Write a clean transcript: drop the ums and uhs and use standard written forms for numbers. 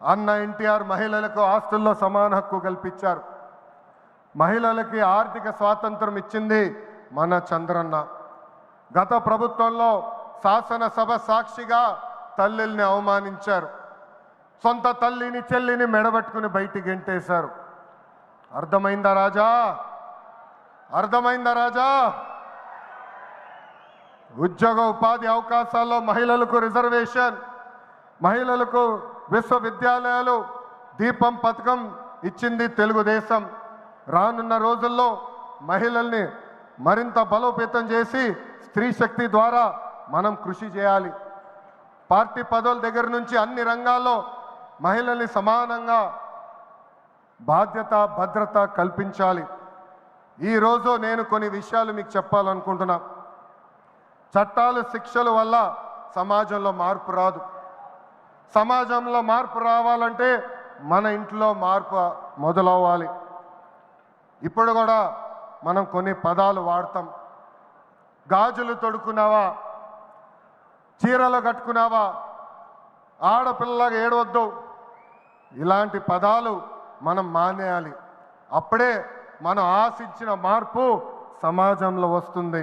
అన్న ఎన్టీఆర్ మహిళలకు ఆస్తుల్లో సమాన హక్కు కల్పించారు. మహిళలకి ఆర్థిక స్వాతంత్రం ఇచ్చింది మన చంద్రన్న. గత ప్రభుత్వంలో శాసనసభ సాక్షిగా తల్లిల్ని అవమానించారు. సొంత తల్లిని చెల్లిని మెడబట్టుకుని బయటికి గెంటేశారు. అర్థమైందా రాజా? అర్థమైందా రాజా? ఉద్యోగ ఉపాధి అవకాశాల్లో మహిళలకు రిజర్వేషన్, మహిళలకు విశ్వవిద్యాలయాలు, దీపం పథకం ఇచ్చింది తెలుగుదేశం. రానున్న రోజుల్లో మహిళల్ని మరింత బలోపేతం చేసి స్త్రీ శక్తి ద్వారా మనం కృషి చేయాలి. పార్టీ పదవుల దగ్గర నుంచి అన్ని రంగాల్లో మహిళల్ని సమానంగా బాధ్యత భద్రత కల్పించాలి. ఈరోజు నేను కొన్ని విషయాలు మీకు చెప్పాలనుకుంటున్నా. చట్టాలు శిక్షల వల్ల సమాజంలో మార్పు రాదు. సమాజంలో మార్పు రావాలంటే మన ఇంట్లో మార్పు మొదలవ్వాలి. ఇప్పుడు కూడా మనం కొన్ని పదాలు వాడతాం. గాజులు తొడుక్కున్నావా, చీరలు కట్టుకున్నావా, ఆడపిల్లగా ఏడవద్దు, ఇలాంటి పదాలు మనం మానేయాలి. అప్పుడే మనం ఆశించిన మార్పు సమాజంలో వస్తుంది.